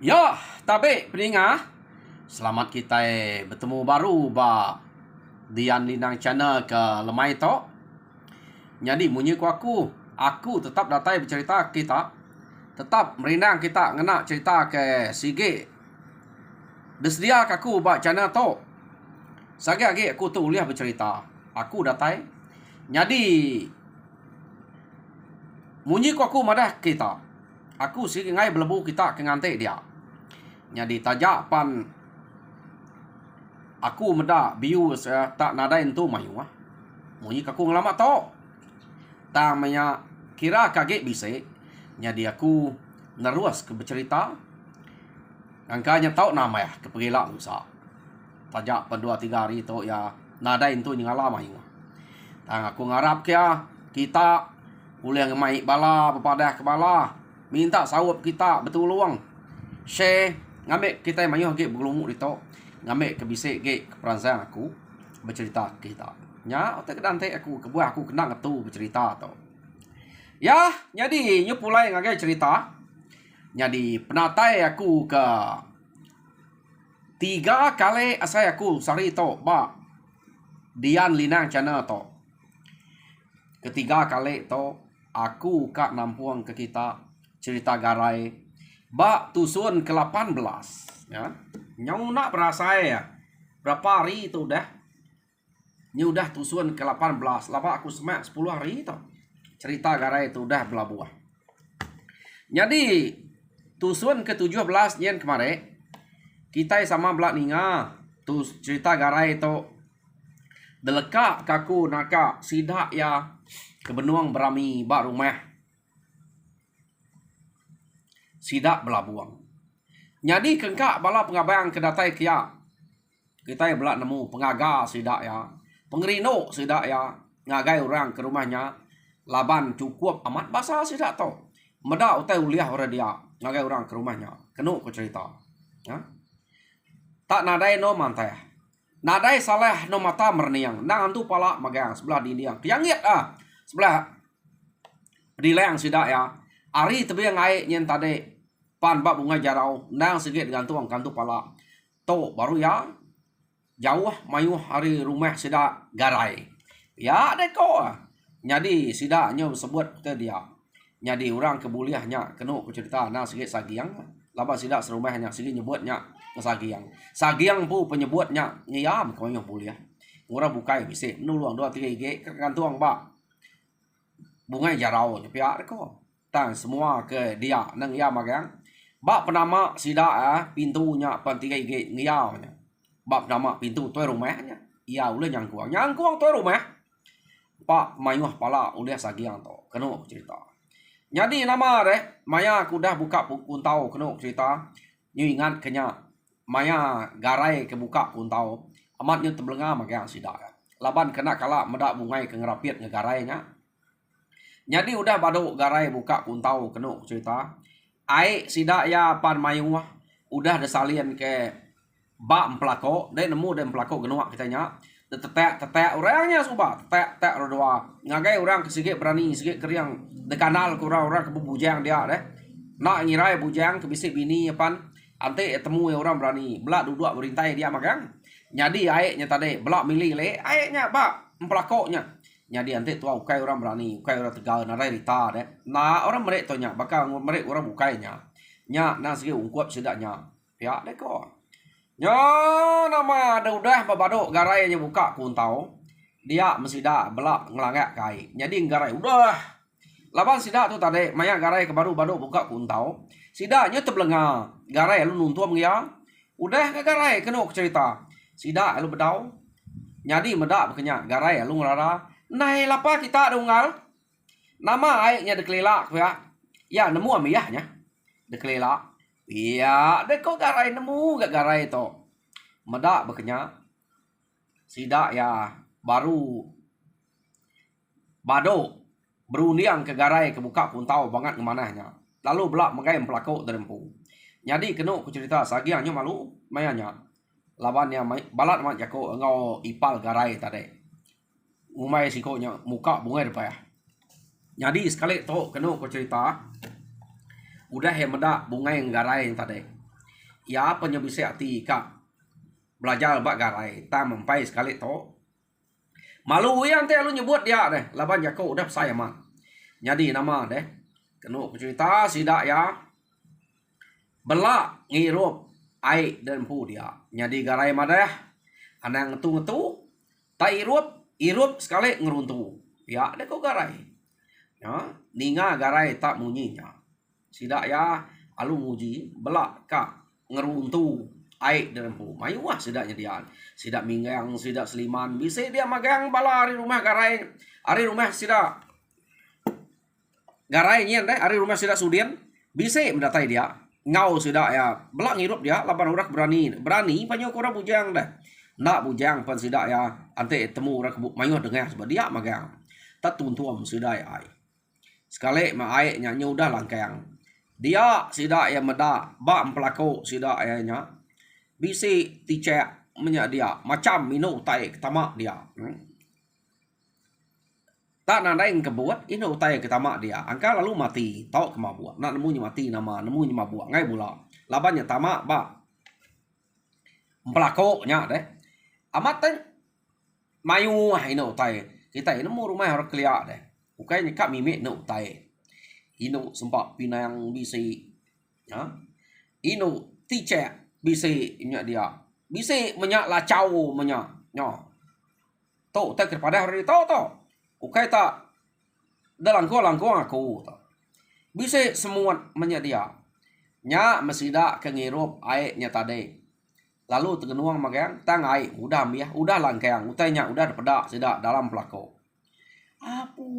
Ya, tabe pendengar. Selamat kita bertemu baru ba Dian Linang channel ke lemai to. Jadi munyi ku aku tetap datai bercerita kita. Tetap merindang kita ngena cerita ke sige. Desedia aku ba channel to. Sagi lagi aku tu uliah bercerita. Aku datai. Jadi munyi ku aku madah kita. Aku sige ngai belebu kita ke ngante dia. Jadi tajak pan aku meda biu tak nadain tu mayu ah. Munyi aku ngelamat to. Tang manya kira kaget bise. Jadi aku neruas ke bercerita. Angkanya tau nama ya kepegila usa. Tajak pan 2-3 hari tu ya nadain tu nyala mayu. Tang aku ngarap kia kita boleh ngemai bala bepadah ke bala. Minta sawap kita betul luang. Share ngambil kita mayu hake bergelumuk di to. Ngambil ke bisik ke peransan aku bercerita kita. Nya otak kedante aku kebuah aku kena ngetu bercerita to. Ya, jadi nyu pulai ngagai cerita. Jadi penatai aku ke 3 kali asai aku sari to ba Dian Linang channel to. Ketiga kali to aku kak nampuang ke kita cerita garai ba tusun ke-18 ya. Nyau nak berasa ya. Berapa hari itu udah? Ini udah tusun ke-18. Lapa aku semak 10 hari itu. Cerita garai itu udah belabuah. Jadi tusun ke-17 nyen kemarin kita sama belak ninga tu cerita garai itu deleka kaku naka sidak ya kebenuang berami bak rumah sidak belabuang. Jadi kengkak bala pengabayang kedatai kia. Kita belak nemu pengaga sidak ya. Pengerino sidak ya. Ngagai orang ke rumahnya. Laban cukup amat basah sidak to. Meda utai uliah orang dia. Ngagai orang ke rumahnya. Kenu ku cerita. Ya? Tak nadai no mantai. Nadai salah no mata merniang. Nang antu pala magang sebelah dinding. Kiangit ah. Sebelah pedilang sidak ya. Ari tebiang ngai nyen tade. Pan bak bunga jarau nang segit gantung kantu pala to baru ya jauh mayu hari rumah sida garai ya deko nyadi sida nyo sebut ke dia nyadi orang kebuliahnya kenu ku cerita nang segit sagiang laba sida serumahnya segit nyebutnya sagiang sagiang pu penyebutnya nyiam ko nyo buliah ora bukai bise nuluang 2-3 ge gantung ba bunga jarau nyepia deko tang semua ke dia nang ya magang bak penama sida pintunya pantiga ige ngiawnya. Bak penama pintu tu rumahnya. Ia uleh nyangkuang. Nyangkuang tu rumah. Pak mayuh pala uleh sagiang to. Kenu cerita. Jadi nama deh maya aku dah buka kuntau kenu cerita. Nyu ingat kenya maya garai ke buka kuntau. Amatnya tebelenga magang sida. Laban kena kala medak bungai ke ngerapiat ngegarainya. Jadi udah badu garai buka kuntau kenu cerita. Ai sida ya pan mayu udah ada salian ke bak pelako dek nemu dan pelako genuak kitanya tetek orangnya suba tetek rodoa ngagai orang kesigit berani sigit keriang de kanal ke orang ke bujang dia deh nak ngirai bujang ke bisik bini pan ante temu orang berani belak duduk berintai dia magang jadi aeknya tadi belak milih le aeknya bak pelakoknya jadi ante tua ukai orang berani ukai orang tegal narai rita deh nah orang mereka tonya bakal mereka orang ukainya nya nang segi ungkup sedaknya ya deh kok nya nama ada udah babado garai nya buka kuntau dia mesti dah belak ngelangak kai jadi garai udah laban sida tu tadi maya garai ke baru bado buka kuntau sidanya terbelenga garai lu nuntuam ya udah ke garai kena cerita sida lu bedau jadi medak bekenya garai lu ngelara nai lapa kita dunggal nama airnya dekelelak ya nemu amiyahnya dekelelak iya deko garai nemu gak garai to medak bekenya sida ya baru bado berundiang ke garai kebuka kuntau banget kemanahnya lalu belak mengaim pelakok derempu jadi kenu ku cerita sagiangnya malu mayanya lawannya balat mak jako ngau ipal garai tadi umai sikonya muka bunga depan ya. Jadi sekali to kenu ku cerita udah yang meda bunga yang garai yang tadi ya penyebise ati ka belajar bak garai ta mempai sekali to malu yang te lu nyebut dia deh laban jako udah saya mah jadi nama deh kenu cerita sidak ya belak ngirup ai dan pu dia jadi garai madah anang ngetu tak irup sekali ngeruntu ya deh kau garai ya ninga garai tak munyinya sidak ya alu muji belak ka ngeruntu ai dan pu mayu wah sidaknya dia sidak minggang sidak seliman bisa dia magang bala hari rumah garai hari rumah sidak garai nyen deh hari rumah sidak sudien bisa mendatai dia ngau sidak ya belak ngirup dia lapan urak berani panyo kurang bujang dah nak bujang pan sidak ya ante temu urak mayu dengar sebab dia magang tak tuntuam sidak ya ai sekali ma ai nya udah langkang dia sidak ya meda ba pelako sidak ya nya bisi ticek menya dia macam minu tai ketama dia tak nandai kebuat inu tai ketama dia angka lalu mati tau kemabuat nak nemu mati nama nemu mabuk ngai bula labannya tama ba pelako nya deh amat tan mayu inu tai kita nemu rumah orang kelia deh ukai nyekap mimik nu tai inu sempat pinang bisi ya inu ticek bisi nya dia bisi menyak lacau menyak nyo to tak kepada hari to ukai tak dalam langko aku to bisi semua menyak dia nya mesida kengirup ai nya tadi lalu tegenuang magang tang ai udah ya udah langkang utainya udah pedak sida dalam pelako apu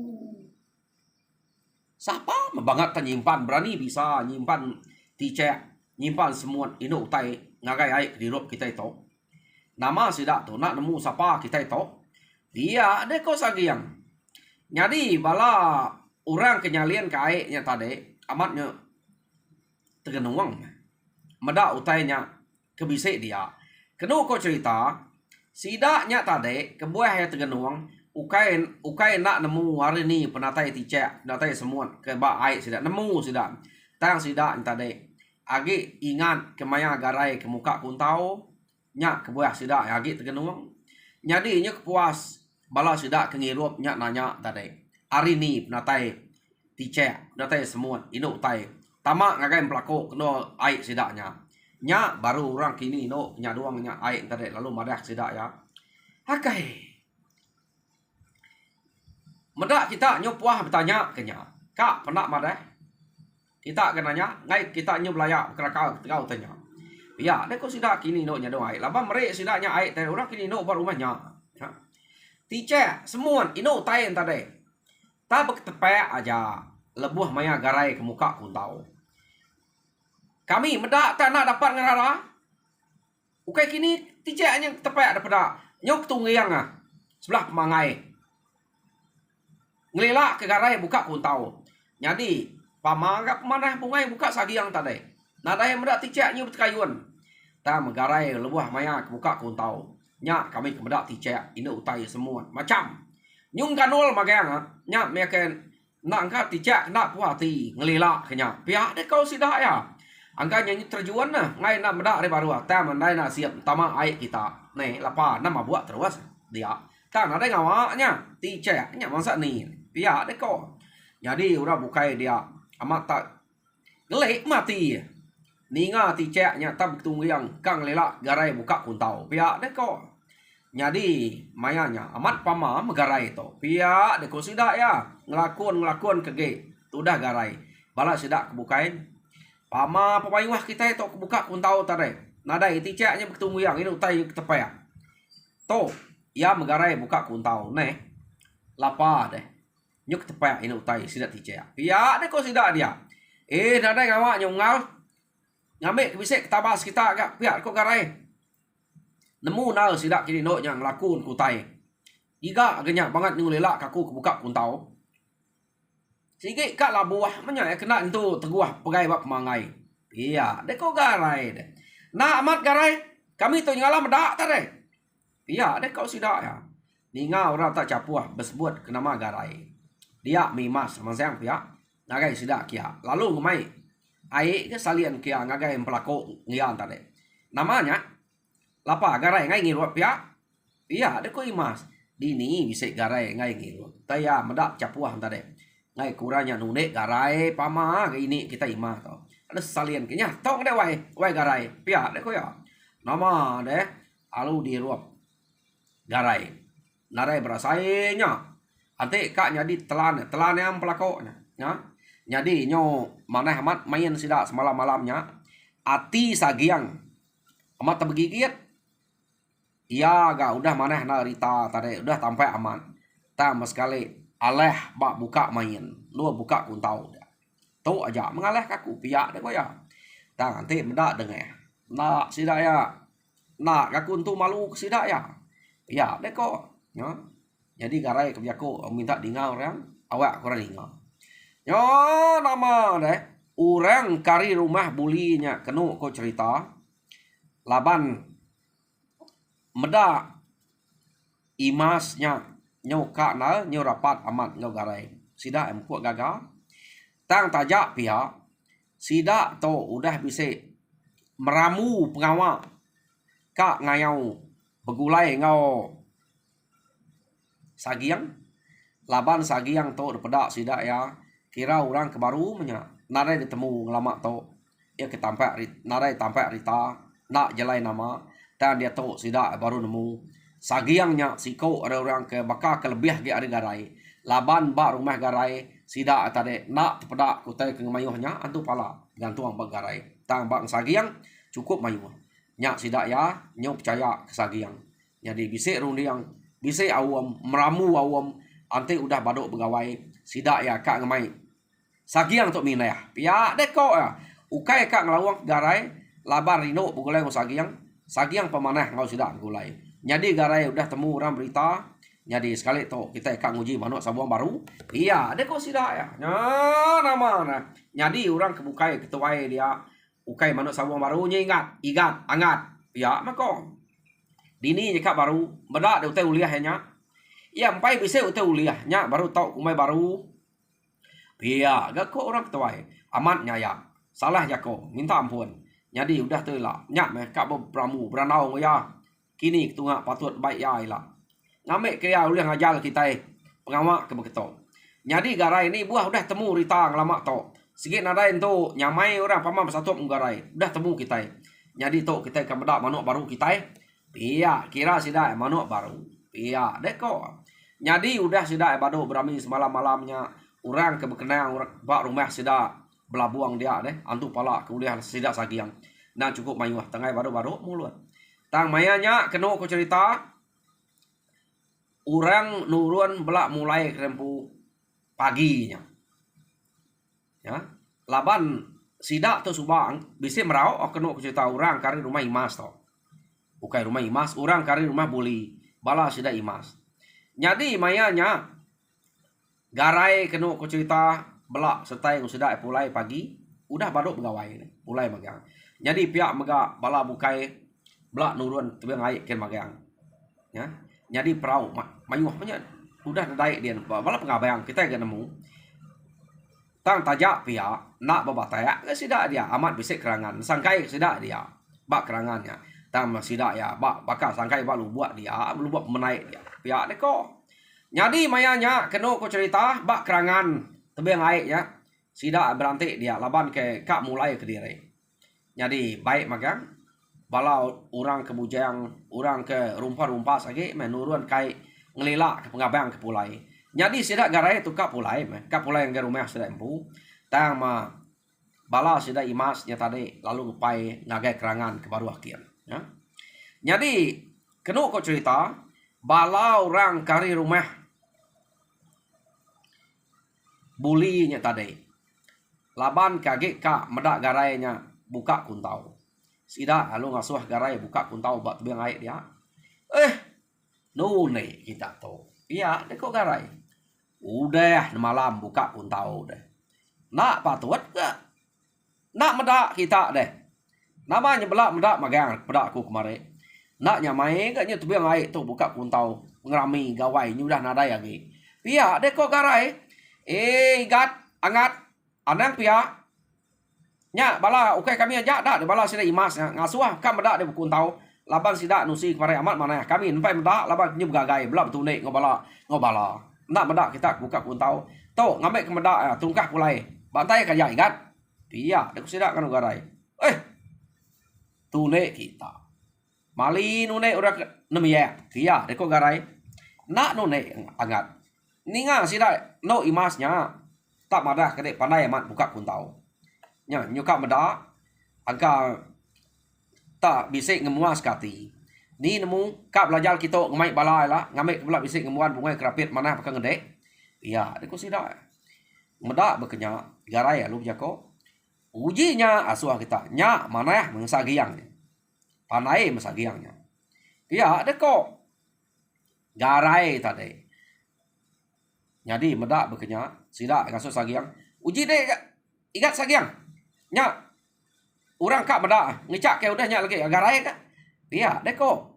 siapa banget penyimpan berani bisa nyimpan ticek nyimpan semua inu utai ngagai ai dirup kita itu nama sidak tu nak nemu siapa kita itu dia ada kau sagiang jadi bala orang kenyalian ke ai nya tadi amatnya tegenuang meda utainya kebisik dia kenu kau cerita sidaknya tadi kebuah ya tegenuang ukai nak nemu hari ni penatai ticek penatai semua ke ba ai sidak nemu sidak tang sidak tadi agi ingat kemaya garai ke muka kuntau nyak kebuah sidak agi tegenuang jadi nya kepuas bala sidak kengirup nyak nanya tadi hari ni penatai ticek penatai semua inu tai tamak ngagai pelako kena ai sidaknya nya baru orang kini no nya doang nya ai tadi lalu madah sidak ya hakai medak kita nyopuah bertanya kenya kak pernah madah kita kenanya ngai kita nyu belaya kerakau kau tanya ya dek kau sidak kini no nya do ai laba mere sidaknya ai teh orang kini no baru rumahnya tice semua ino tai tadi ta tepe aja lebuh maya garai ke muka kuntau kami medak tak nak dapat ngerara ukai kini tice nya tepe daripada nyok tungiang sebelah pemangai ngelila ke garai buka kuntau jadi pamanggap mana pungai buka sagiang tadi nada yang medak ticek nyu berkayuan ta megarai lebuah maya buka kuntau nya kami kemedak ticek ini utai semua macam nyung kanul magang nya meken nak angkat ticek nak puati ngelila kenya pihak de kau sidah ya angka nyanyi terjuan ngai nak medak re baru ta mandai nak siap tama ai kita nih lapa nama buat terus dia ta nada ngawaknya ticek nya masa ni pihak de kau jadi udah bukai dia amat tak gelek mati ninga ticeknya tab tungiang kang lela garai buka kuntau pihak de kok jadi mayanya amat pama megarai itu pihak de kok sidak ya ngelakon kege udah garai bala sidak kebukain pama pepayuah kita itu kebuka kuntau tadi nada ticeknya tungiang ini utai ketepaya to ya megarai buka kuntau neh lapa deh nyuk tepa ini utai sidak ticek pihak de kok sidak dia nada ngawak nyungal ngambil bisik tabas kita agak pihak kok garai nemu nal sidak kini no yang lakun kutai iga agaknya banget nyulela kaku kebuka kuntau sikit kak labuah menya kena itu teguah pegai bab pemangai iya de kok garai de na amat garai kami tu nyala medak tadi iya de kau sidak ya ninga orang tak capuah besebut kenama garai dia mimas masang pihak nagai sidak kia lalu ngemai ai ke salian kia ngagai pelako ngian tade. Namanya lapa garai ngai ngiru pia. Pia de ko imas. Dini bisa garai ngai ngiru. Taya medak capuah tade. Ngai kuranya nunek garai pama ke ini kita imah to. Ada salian kenya tong de wai garai pia de ko ya. Nama de alu di ruap garai. Narai berasainya. Ante kak jadi telan yang pelakoknya. Ya. Jadi nyo maneh amat main sida semalam-malamnya. Ati sagiang amat terbegigit. Iya ga udah maneh na rita tadi udah sampai aman. Tam sekali aleh bak buka main. Lu buka kuntau. Tu aja mengaleh kaku pihak deh ya. Tang nanti mendak dengar. Nak sida ya. Nak kaku tu malu sida ya. Ya deh kok. Ya. Jadi garai kebiaku minta dingau orang awak kurang dingau. Yo nama deh orang kari rumah bulinya kenu ko cerita laban meda imasnya nyoka na nyo rapat amat nyo garai sida empuk gaga tang tajak pihak sida to udah bisa meramu pengawak kak ngayau begulai ngau sagiang laban sagiang to depedak sida ya kira orang kebaru menya narai ditemu ngelama to ya ketampak narai tampak rita nak jelai nama dan dia to sida baru nemu sagiangnya siko ada orang ke baka kelebih ge ada garai laban ba rumah garai sida tade nak tepedak kutai ke mayuhnya antu pala gantung bang garai tang bang sagiang cukup mayuh nya sida ya nyo percaya ke sagiang jadi bisik rundiang bisa awam meramu awam ante udah badok begawai sida ya kak ngemai sagiang tok mina ya pia deko ya ukai kak ngelawang garai labar rino bugulai ngo sagiang pemanah ngau sida gulai jadi garai udah temu orang berita jadi sekali tok kita kak nguji manuk sabuang baru iya deko sida ya nama nah jadi orang kebukai ketuai dia ukai manuk sabuang baru ingat angat ya mako dini nyekak baru beda de utai uliahnya ya empai bisa utai uliahnya baru tahu kumai baru iya gak kok orang tuai amat nyaya salah jako minta ampun jadi udah tuh lah nyak mereka beramu beranau ya kini ketunga patut baik ya ilah ngame kaya uliah ngajal kita pengawak ke beketo jadi garai ini buah udah temu rita ngelama to sikit nadain tu nyamai orang pamam satu garai udah temu kita jadi to kita kebedak manuk baru kita iya, kira sida manuk baru. Iya, deko. Jadi udah sida bado berami semalam-malamnya orang ke bekenang bak rumah sida belabuang dia deh. Antu pala kuliah sida sagiang. Nah cukup mayuh tengah baru-baru mulut. Tang mayanya kena ko cerita orang nurun belak mulai kerempu paginya. Ya. Laban sida tu subang bisa merau kena ko cerita orang kari rumah imas to. Bukai rumah imas, orang kari rumah buli. Bala sida imas. Jadi mayanya garai kena ko cerita belak setai sida pulai pagi, udah badok begawai mulai magang. Jadi pihak mega bala bukai belak nurun tebing air ken magang. Ya. Jadi perahu mayuh punya udah naik dia bala pengabayang kita yang nemu. Tang tajak pihak nak babataya ke sida dia amat bisik kerangan. Sangkai sida dia bak kerangannya. Tang sida ya bak bakal sangkai bak lu buat dia lu buat menaik dia pihak deko jadi mayanya kena ko cerita bak kerangan tebing aik ya sida berantik dia laban ke kak mulai ke diri jadi baik magang bala orang ke bujang orang ke rumpah-rumpah sagi menurun kai ngelilak ke pengabang ke pulai jadi sida garai tu kak pulai yang ke rumah sida empu tang ma bala sida imasnya tadi lalu ngepai ngagai kerangan ke baru akhir. Ya. Jadi kena kau cerita bala orang kari rumah bulinya tadi laban kaget kak medak garainya buka kuntau sida lalu ngasuh garai buka kuntau buat tebing air dia nune kita to iya deko garai udah malam buka kuntau deh nak patut gak nak medak kita deh namanya belak medak magang pedak aku kemarin nak nyamai gaknya tebing air tu buka kuntau ngerami gawai nyudah nada ya ge pia deko garai gat angat anang pia Nya bala ukai kami aja dah de bala sida imas ngasuah kam meda de kuntau laban sida nusi kemari amat mana kami empai meda laban nyub gagai bela betul nek ngobala nak meda kita buka kuntau to ngamek ke meda tungkah pulai bantai ka jai gat iya de sida kan garai tu nek kita mali nu nek ora nemya iya de ko garai nak nu nek agat ninga sida no imasnya tak madah kede pandai amat buka kuntau nya nyuka meda angka tak bisik ngemuas kati ni nemu kap belajar kita ngamai balai lah ngamai pula bisik ngemuan bungai kerapit mana pakai ngedek iya deku sida meda bekenya garai lu jako ujinya asuah kita nya mana mensagiang panai mensagiangnya iya deko garai tadi jadi meda bekenya sida ngasuh sagiang uji deh igat sagiang nya orang kak meda ngecak ke udah nya lagi garai ka iya deko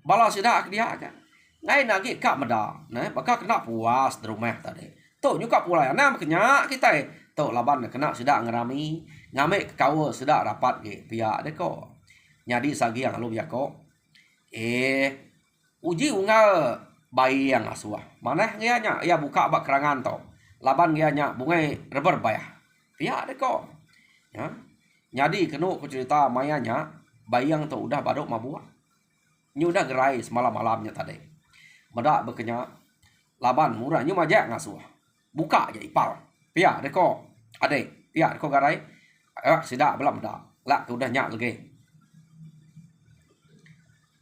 bala sida dia ka ngai nagi kak meda nah baka kena puas di rumah tadi tu nyuka pula nah makanya kita tu laban kena sida ngerami ngame kawa sida rapat ge pia deko nyadi sagiang lu jako uji ungal bayi yang asuah mana dia nya ya buka bak kerangan to laban dia nya bungai reber bayah pia deko ya jadi kenu ku cerita mayanya bayang tu udah badok mabua nyu udah gerai semalam-malamnya tadi meda bekenya laban murah nyu maja ngasuh buka aja ipal pia deko ade pia deko garai sida belam dah lah ke udah nyak lagi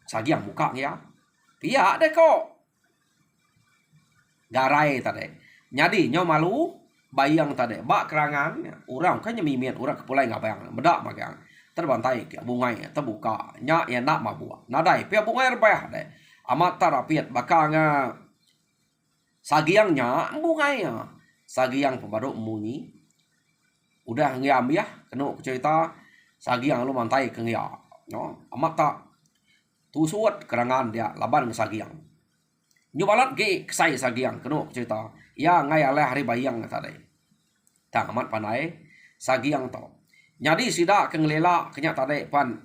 sagiang buka ya pia deko garai tadi nyadi nyo malu bayang tadi bak kerangan orang kan nyemimian orang kepulai ngabang meda magang terbantai ke bungai terbuka nya ya nak mabua nadai pia bungai rebah de amat tarapiat bakanga sagiangnya bungai ya sagiang pembaduk muni udah ngiam ya kenu cerita sagiang lu mantai ke ngia no amat tak tusuat kerangan dia laban sagiang nyubalat ge kesai sagiang kenu cerita ya ngai ale hari bayang tadi tak amat pandai sagiang to jadi sida kengelela kenya tadi pan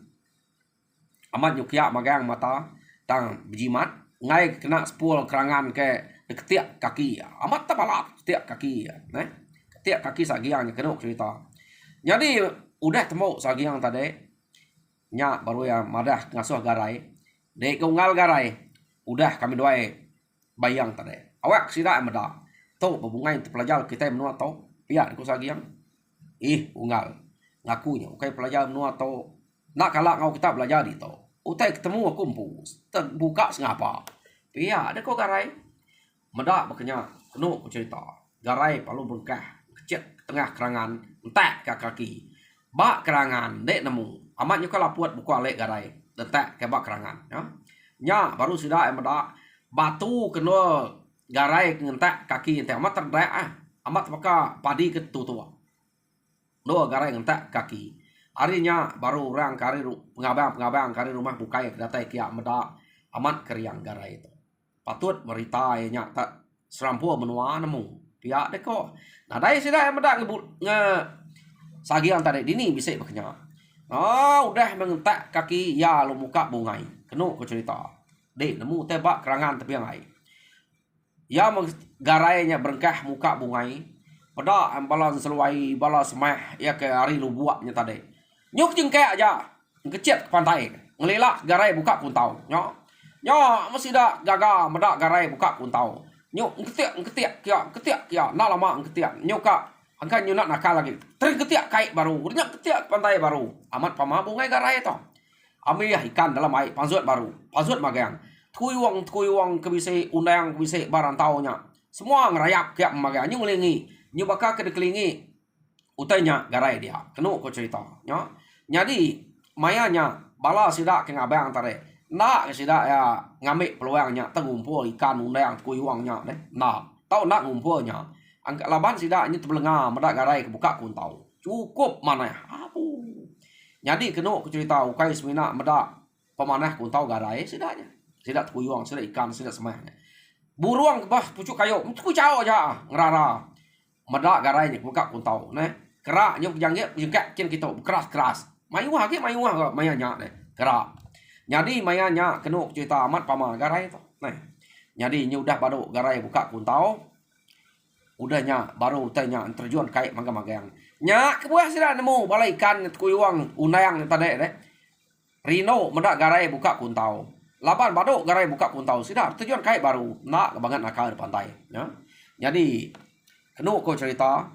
amat nyukia magang mata tang bejimat ngai kena sepul kerangan ke ketiak kaki amat tabalat ketiak kaki nah ketiak kaki sagiang kenu cerita jadi udah temu sagiang tadi nya baru ya madah ngasuh garai dek unggal garai udah kami doai bayang tadi awak sida meda to bebungai pelajar kita menua to pia ku sagiang unggal ngakunya ukai pelajar menua to nak kalak ngau kita belajar di to utai ketemu aku kumpul terbuka sengapa pia ada kok garai meda bekenya kenu cerita garai palu berkah kecil tengah kerangan entek ke kaki bak kerangan dek nemu amatnya kalau puat buku alek garai entek ke bak kerangan ya nya baru sudah meda batu kena garai ngentak kaki entek amat terdek amat maka padi ketutua do garai ngentak kaki harinya baru orang kari pengabang kari rumah bukai datai kia meda amat keriang garai itu patut meritai nya tak serampu menua nemu pihak deko nah dai sida meda nge sagiang tadi dini bisa bekenya udah mengentak kaki ya lu muka bungai kenu ku cerita dek nemu tebak kerangan tepi yang lain ya garainya berkah muka bungai pada ambalan seluai bala semah ya ke hari lu buatnya tadi nyuk jengke aja kecet ke pantai ngelilak garai buka kuntau nyo mesti dah gaga meda garai buka kuntau nyuk ketiak kia nak lama ketiak nyuka angka nyunak nakal lagi teri ketiak kait baru nyak ketiak pantai baru amat pama bungai garai to ami ikan dalam air pasut baru pasut magang tui wong kebise undang kebise barantaunya semua ngerayap kiap magang nyu ngelingi nyu baka kedekelingi utainya garai dia kenu ko cerita nya jadi mayanya bala sida ke ngabang tare nak sida ya ngamik peluangnya tengumpul ikan undang kui wongnya deh nah tau nak ngumpulnya angka laban sida nyu tebelenga meda garai kebuka kuntau cukup mana abu jadi kenu ku cerita ukai semina meda pemanah kuntau garai sidanya sida kuyuang sida ikan sida semahnya buruang bah pucuk kayu ku jauh aja ngerara meda garai buka kuntau nah kerak nyok janggep jengkak kin kita keras mayuah ke mayuah maya nya deh kerak jadi maya nya kenuk cerita amat pama garai tu nah jadi nyudah baru garai buka kuntau udahnya baru tanya terjun kai mangga-manggang nya kebuah sira nemu balai ikan kuyuang unayang tadi deh Rino medak garai buka kuntau laban baru garai buka kuntau sira terjun kai baru nak banget nakal di pantai ya jadi kenuk ko cerita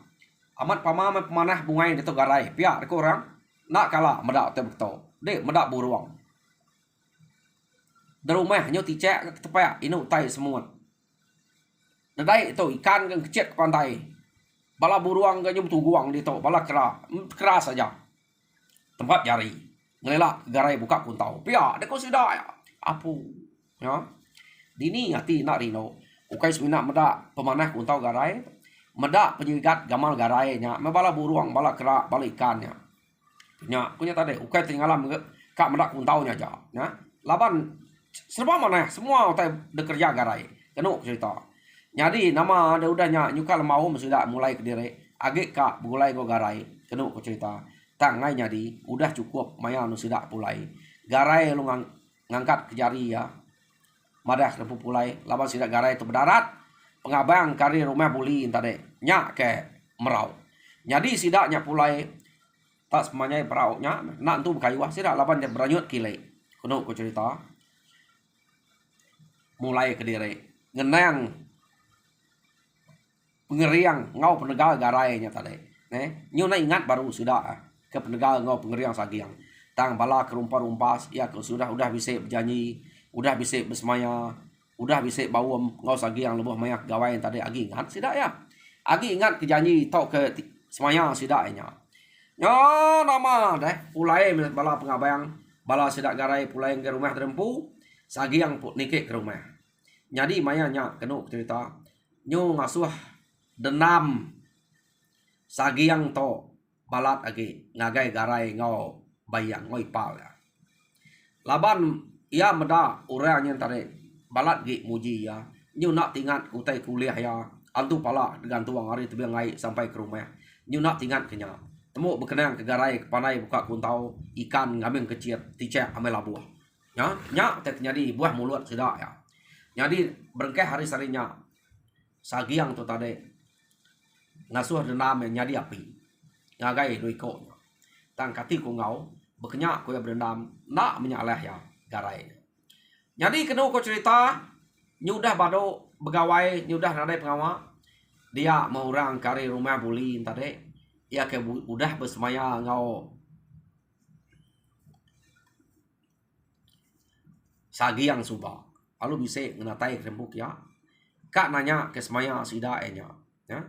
amat pama pemanah bungai itu garai pihak ko orang nak kalah medak te betul dek medak buruang di rumah nyo ticek tepak inu tai semua nadai itu ikan kan kecil ke pantai bala buruang kan nyum tuguang di to bala keras saja tempat jari ngelelak garai buka kuntau pihak dek ko sudah ya apu ya dini hati nak Rino ukai semina medak pemanah kuntau garai medak penyigat gamal garai nya bala buruang bala kerak bala ikan nya punya tadi ukai tinggalan kak medak kuntau nya aja ya laban serba mana semua utai bekerja garai kenuk cerita jadi nama ada udahnya nyuka lemau sudah mulai ke diri agak kak mulai go garai kenuk cerita tangai jadi udah cukup maya nu sudah pulai garai lu ngangkat ke jari ya madah rempu pulai laban sidak garai itu berdarat pengabang kari rumah buli tadi nyak ke merau jadi sidaknya pulai tak semuanya perau nya nak tu berkayuah sidak laban dia beranyut kile kenuk cerita mulai ke diri ngenang pengeriang ngau penegal garainya tadi nyu na ingat baru sudah ke penegal ngau pengeriang sagiang tang bala kerumpa-rumpas ya sudah bisa berjanji udah bisa bersemaya udah bisa bawam ngau sagiang lebuh mayak gawai tadi agi ingat sidak ya agi ingat ke janji tok ke semaya sidaknya nyo nama deh pulai bala pengabayang bala sidak garai pulai ke rumah terempu sagiang put nikik ke rumah jadi maya nya kenuk cerita nyu ngasuh denam sagiang to balat agi ngagai garai ngau bayang ngoi pal ya laban ia meda urang yang tadi balat gi muji ya nyu nak tingat utai kuliah ya antu pala dengan tuang hari tu ngai sampai ke rumah nyu nak tingat kenya temu berkenang ke garai ke panai buka kuntau ikan ngambil kecil ticek amel labuah ya nya jadi buah mulut sudah ya jadi berengkeh hari sarinya sagiang tu tadi ngasuh denam yang nyadi api ngagai duiko tang kati ku ngau bekenyak ku ya berendam nak menyaleh ya garai jadi kena ko cerita nyudah bado begawai nyudah nadai pengawa dia mau orang kari rumah buli tadi ya ke udah bersemaya ngau sagiang suba lalu bisa ngenatai rembuk ya kak nanya ke semaya sida enya ya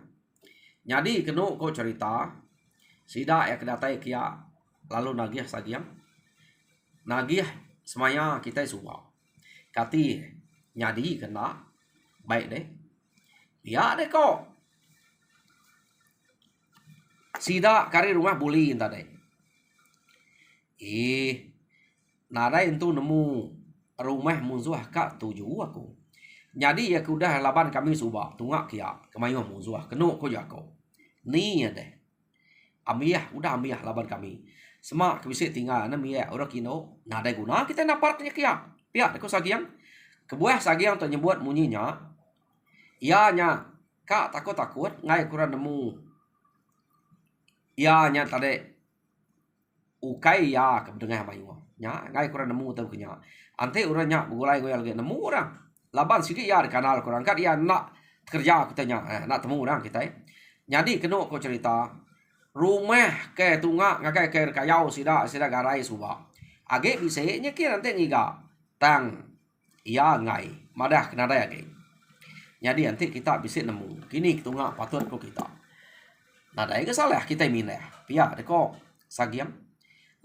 jadi kenu ko cerita sida ya kedatai kia lalu nagih sagiang nagih semaya kita suba kati nyadi kena baik deh ya deh kok sida kari rumah buli tadi nadai itu nemu rumah musuh kak tuju aku jadi ya kudah laban kami suba tungak kia kemayuh musuh kenu ko jako ni ya deh amiyah udah amiyah laban kami semak bisa tinggal na miyah ora kino nadai guna kita napatnya kia pihak ko sagiang kebuah sagiang untuk nyebut munyinya iya nya kak takut ngai kurang nemu iya nya tadi ukai ya kedengar mayuh nya ngai kurang nemu tahu kenya ante uranya bulai goyal ge nemu orang laban sikit ya di kanal kurang kat ya nak kerja katanya nak temu orang kita jadi kena ko cerita rumah ke tunga ngakai ke kayau sida garai suba age bisa nya kira nanti ngiga tang iya ngai madah kena daya ge jadi nanti kita bisa nemu kini tunga patut ko kita nah dai ke salah kita minah pia deko sagiam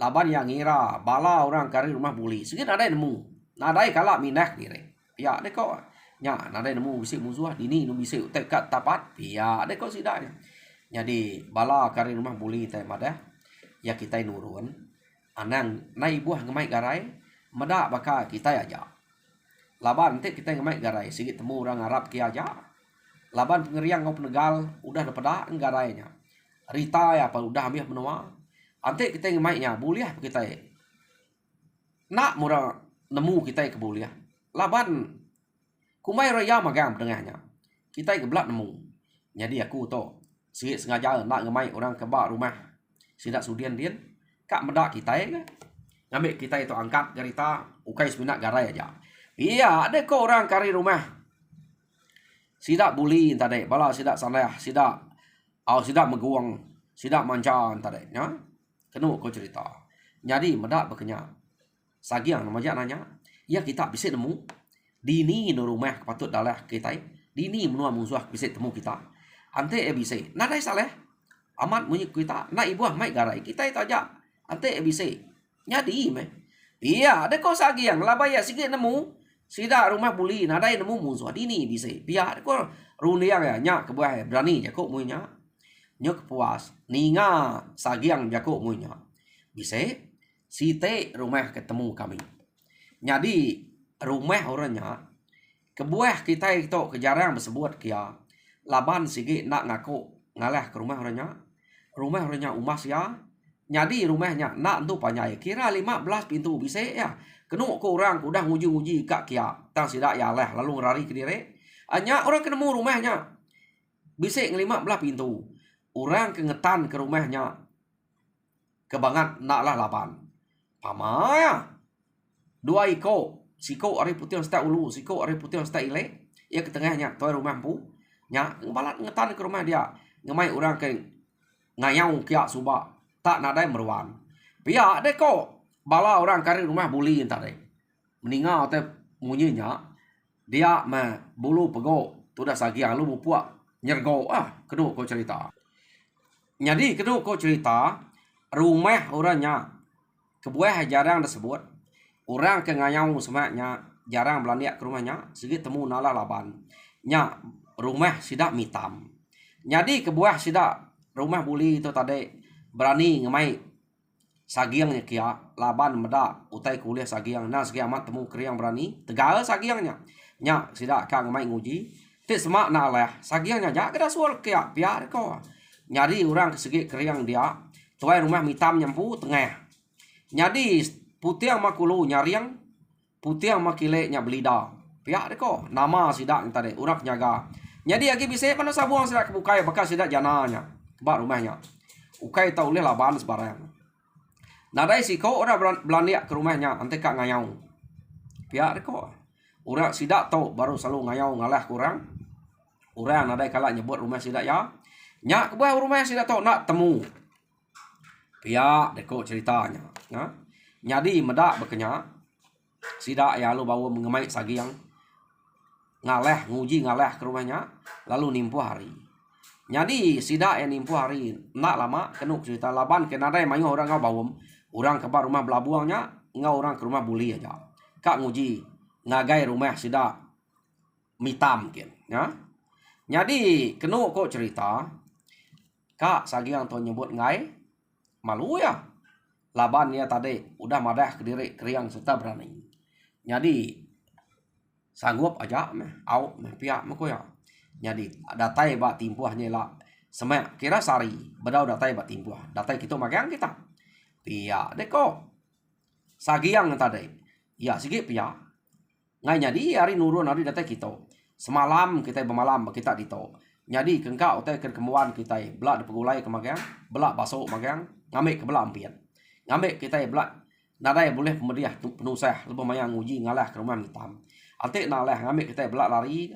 laban yang ngira bala orang kari rumah buli sikit ada nemu nadai kala minah dire pia deko nya nadai nemu bisa musuh dini nu bisa tekat tapat pia deko sidanya jadi bala kari rumah buli teh madah ya kita nurun anang nai buah ngemai garai meda baka kita aja laban nanti kita ngemai garai sikit temu orang Arab kia aja laban pengeriang ngau penegal udah dapeda garainya Rita ya pa udah ambil menua. Ante kita ngemaiknya boleh kita. Nak murah nemu kita ke boleh. Laban kumai raya magang tengahnya. Kita geblat nemu. Jadi aku to sikit sengaja nak ngemai orang ke bak rumah. Sidak sudian dia. Kak medak kita ke. Ngambil kita itu angkat garita ukai seminat garai aja. Iya, ada kok orang kari rumah. Sidak buli tadi, bala sidak sanah, sidak meguang, sidak mancan tadi, ya. Kenu ko cerita. Jadi medak berkenya. Sagiang nama jak nanya, ya kita bisa nemu. Dini no rumah patut dalah kita. Dini menua musuh bisa temu kita. Ante bisa. Nadai saleh. Amat munyi kita, nak ibu mai garai kita itu aja. Ante bisa. Nyadi meh. Iya, ada kau sagiang labaya sikit nemu. Sida rumah buli nadai nemu musuh dini bisa. Biar kau runiang ya nyak kebuah berani jakok munya. Nyok puas. Ninga sagiang jakok munya. Bisa. Site rumah ketemu kami. Jadi rumah orangnya kebuah kita itu kejarang bersebut kia. Laban sikit nak ngaku ngalah ke rumah orangnya. Rumah orangnya umas ya. Jadi rumahnya nak tu panjai. Kira 15 pintu bisa ya. Kenu ko orang udah nguji-nguji kak kia. Tang sidak ya lah lalu ngerari ke diri. Hanya orang ketemu rumahnya. Bisa 15 pintu. Orang kengetan ke rumahnya. Kebangat nak lah laban. Pamaya. Dua iko. Siko ari putih seta ulu. Siko ari putih seta ile. Ya ke tengahnya. Tuai rumah pu. Nya balat ngetan ke rumah dia. Ngemai orang ke ngayau kia subak. Tak nadai meruan. Pia deko bala orang kari rumah buli tadi. Meninggal te munyinya dia me bulu pego tu dah sagiang lu puak nyergo kedua ko cerita. Jadi kedua ko cerita rumah orangnya kebuah jarang disebut. Orang ke ngayau semaknya jarang belanja ke rumahnya sikit temu nala laban. Nya rumah sidak mitam. Jadi kebuah sidak rumah buli itu tadi berani ngemai sagiangnya kia laban meda utai kuliah sagiang nah sagiang mat temu kriang berani tegal sagiangnya nya sidak ka ngemai nguji ti semak na lah sagiangnya jak kada sual kia biar ko nyari orang kesegi kriang dia tuai rumah mitam nyampu tengah nyadi putih makulu nyariang putih makile nya belida biar ko nama sidak tadi urak nyaga nyadi lagi bisa pana sabuang sidak kebukai bekas sidak jananya kebak rumahnya ukai tau leh laban sebarang. Nadai si kau orang belanja ke rumahnya ante kak ngayau. Biar kau. Orang sidak tau baru selalu ngayau ngalah kurang. Orang nadai kala nyebut rumah sidak ya. Nyak kebuah rumah sidak tau nak temu. Biar deko ceritanya. Ya. Jadi medak berkenya. Sidak ya lu bawa mengemai sagiang. Ngalah nguji ngalah ke rumahnya. Lalu nimpuh hari. Jadi sidak yang nimpuh hari nak lama kenuk cerita laban kena ada mayu orang ngau bawum orang ke rumah belabuangnya ngau orang ke rumah buli aja kak nguji ngagai rumah sidak mitam kin ya jadi kenuk kok cerita kak sagiang tu nyebut ngai malu ya laban ya tadi udah madah ke diri kriang serta berani jadi sanggup aja meh au meh pihak meko ya jadi datai bak timpuahnya lah semak kira sari bedau datai bak timpuah datai kita magang kita pia deko sagiang tadi ya sikit pia ngai jadi hari nurun hari datai kita semalam kita bermalam kita dito jadi kengkau utai kemuan kita belak dipegulai ke magang belak basok magang ngambil ke belak ampian ngambil kita belak nadai boleh pemediah penusah lebih mayang uji ngalah ke rumah mitam antik nalah ngambil kita belak lari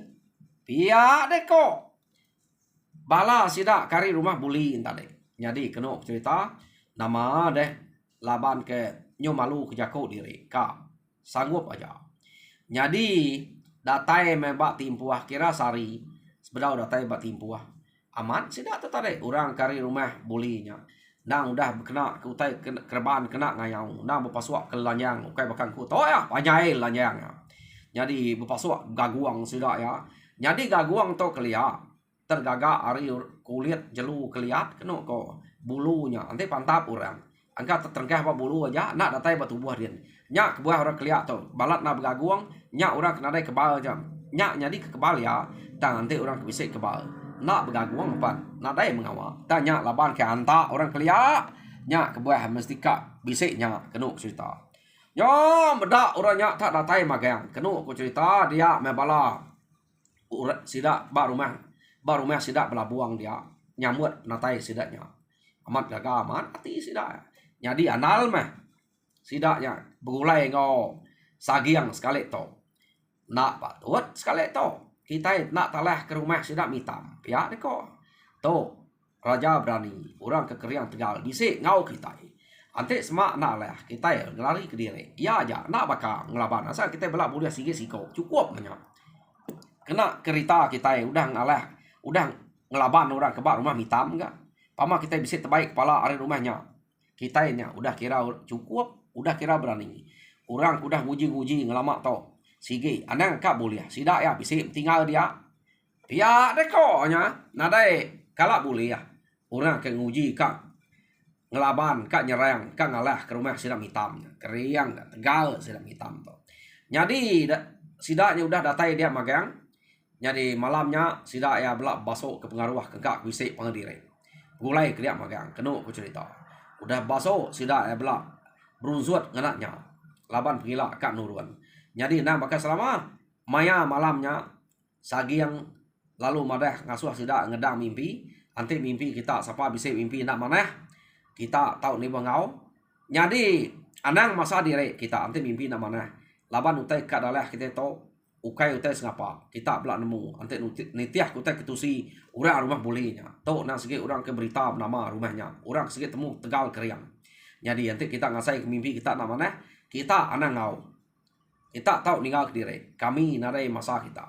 pia deko bala sidak kari rumah buli tadi jadi kena cerita nama deh laban ke nyo malu ke jako diri ka sanggup aja jadi datai membak timpuah kira sari sebedau datai bak timpuah aman sidak tu tadi orang kari rumah bulinya nang udah kena ke utai kerban kena ngayau nang berpasuak ke lanjang ukai bakang ku to ya panjai lanjang ya jadi berpasuak gaguang sidak ya jadi gaguang to kelia tergagak ari kulit jelu keliat kena ko bulunya nanti pantap orang angkat tertengkah apa bulu aja nak datai ba tubuh dia nyak kebuah orang keliat to balat na bergaguang nyak orang kena dai kebal jam nyak jadi ke kebal ya tang nanti orang bisa kebal nak begaguang pan nadai mengawa tanya laban ke anta orang kelia nya kebuah mesti kak bisik nya kenu cerita nyo bedak orang nya tak datai magang kenu ku cerita dia mebala sidak ba rumah sidak belabuang dia nyamut natai sidaknya amat gaga amat hati sidak jadi anal mah sidaknya begulai ngau sagiang sekali to nak patut sekali to kita nak talah ke rumah sidak mitam ya deko to raja berani orang kekeriang tegal bisik ngau kita ante semak nak lah kita ngelari ke diri ya aja nak bakal ngelaban asal kita belak boleh sige siko cukup banyak kena kereta kita udah ngelaban orang ke rumah mitam enggak pama kita bisa terbaik kepala ari rumahnya kita nya udah kira cukup udah kira berani orang udah nguji ngelamak to sige anang kak boleh sidak ya bisa tinggal dia deko nya nadai kalak boleh ya orang ke nguji kak ngelaban kak nyerang kak ngalah ke rumah sidak hitam keriang tegal sidak hitam to jadi sidaknya udah datai dia magang jadi malamnya sidak ya belak basok ke pengaruh ke kak bisik pengediri mulai ke dia magang kenu ku cerita udah basok sidak ya belak berunzut nganaknya laban pengila kak nuruan jadi nah bakal selama maya malamnya sagi yang lalu madah ngasuh sidak ngedang mimpi nanti mimpi kita siapa bisa mimpi nak mana kita tahu nih bangau jadi anang masa diri kita nanti mimpi nak mana laban utai kadalah kita tahu ukai utai ngapa kita belak nemu nanti nitiah utai ketusi orang rumah bolehnya tahu nang segi orang ke berita nama rumahnya orang segi temu tegal keriang jadi nanti kita ngasai ke mimpi kita nak mana kita anang ngau kita tahu ninggal ke diri kami narai masa kita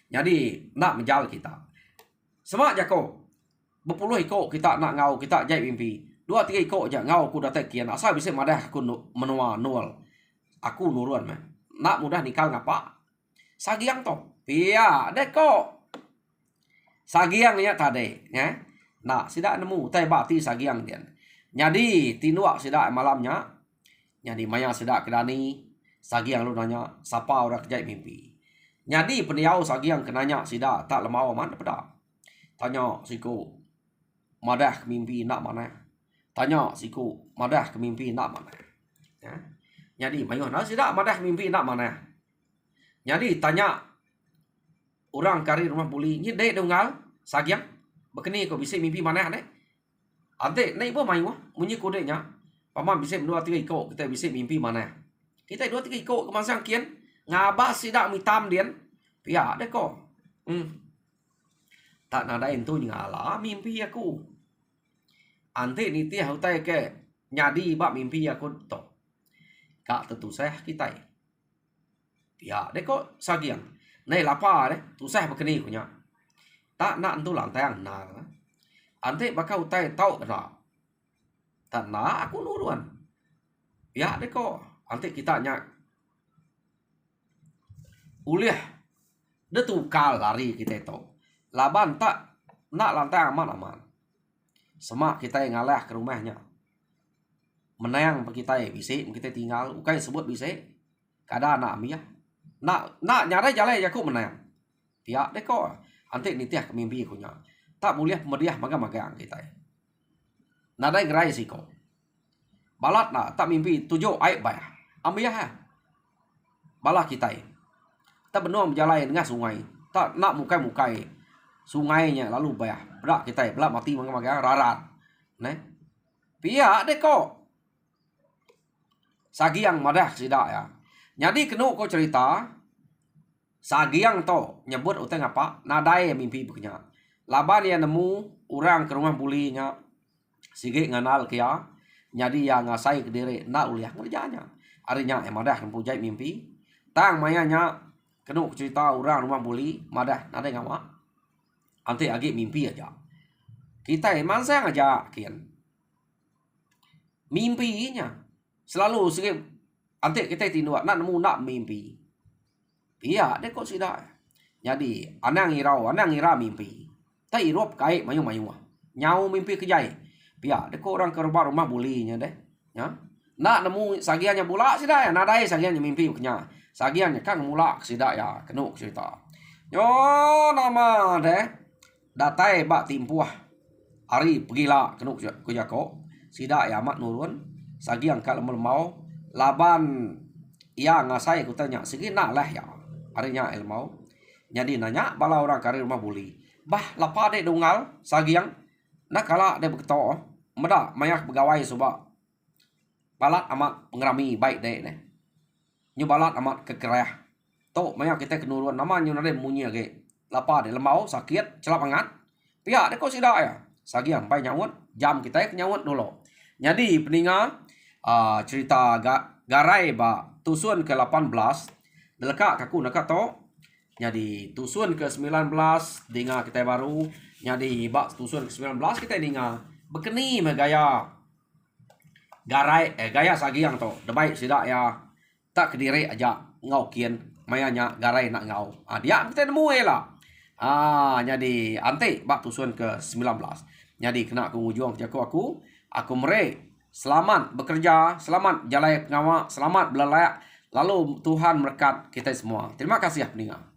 jadi nak menjal kita semak jako berpuluh ikut kita nak ngau kita jai mimpi 2-3 ikut aja ngau aku datai kian asal bisa madah aku menua nol aku nuruan mah nak mudah nikal ngapa sagiang to pia deko sagiang nya tade ya nak sidak nemu tai bati sagiang dia jadi tinuak sidak malamnya jadi maya sidak kedani sagiang lu nanya siapa orang kejai mimpi jadi peniau sagiang kenanya sidak tak lemau mana pada tanya siku madah mimpi nak mana tanya siku madah ke mimpi nak mana ya jadi mayu nah sidak madah mimpi nak mana jadi tanya orang kari rumah buli ni dek dengal sagiang bekeni ko bisa mimpi mana ne ante nai bo mayu munyi kodenya paman bisa 2-3 ikut kita bisa mimpi mana kita 2-3 ikut ke masang kian ngabas sidak mitam dian pia deko tak nadain tu ngala mimpi aku ante niti hutai ke nyadi bak mimpi aku to kak tentu saya kita ya deko sagiang nei lapa de tu saya bekeni punya tak nak tu lantang na ante bakal utai tau kena tak nak aku nuruan ya deko ante kita nya uliah de tukal lari kita to laban tak nak lantang aman semak kita yang ngalah ke rumahnya menayang kita bisa kita tinggal ukai sebut bisa kada anak amia nak nyara jalan ya aku menayang tiak deko ante nitiah ke mimpi kunya tak boleh pemediah magang kita nadai gerai siko balat na tak mimpi tujuh aib bayah amia ha balah kita tak benar berjalan dengan sungai tak nak mukai sungainya lalu bayah berak kita belak mati magang rarat ne pia deko sagiang madah sidak ya jadi kenu ko cerita sagiang to nyebut utang apa nadai mimpi punya laban ya nemu orang ke rumah bulinya sige nganal kia jadi ya ngasai ke diri nak uliah ngerjanya arinya madah mempunyai mimpi tang mayanya kenu cerita orang rumah buli madah nadai ngapa ante agi mimpi aja kita mansang aja kian mimpinya selalu sige ante kita tinduk nak nemu nak mimpi iya dek kok sida jadi anang ira mimpi tai irop kai mayu nyau mimpi kejai pia dek orang ke rumah bulinya deh ya nak nemu sagiannya pula sida ya nadai sagiannya mimpi punya sagiannya kan mulak sida ya kenu cerita yo nama deh datai bak timpuah hari pergila kenuk ku jako sida ya amat nurun sagi ang kal mau laban ia ngasai ku tanya segi nak lah ya harinya ilmau jadi nanya bala orang kari rumah buli bah lapa de dungal sagi yang nak kala de beketo meda mayak pegawai suba balat amat pengerami baik de ne nyu balat amat kekerah to mayak kita kenuruan nama nyu nade munyi age lapa de lemau sakit celap angat pihak de ko sida ya sagi yang pai nyawut jam kita nyawut dulu jadi peninga cerita garai ba tusun ke-18 deleka kaku nak to jadi tusun ke-19 dinga kita baru jadi ba tusun ke-19 kita dinga bekeni me gaya garai gaya sagi yang to debai sida ya tak kediri aja ngau kian mayanya garai nak ngau dia kita nemu lah jadi ante bak tusun ke-19 jadi kena aku ujung aku mere selamat bekerja, selamat jalai pengawa, selamat belalak. Lalu Tuhan berkat kita semua. Terima kasih pendengar.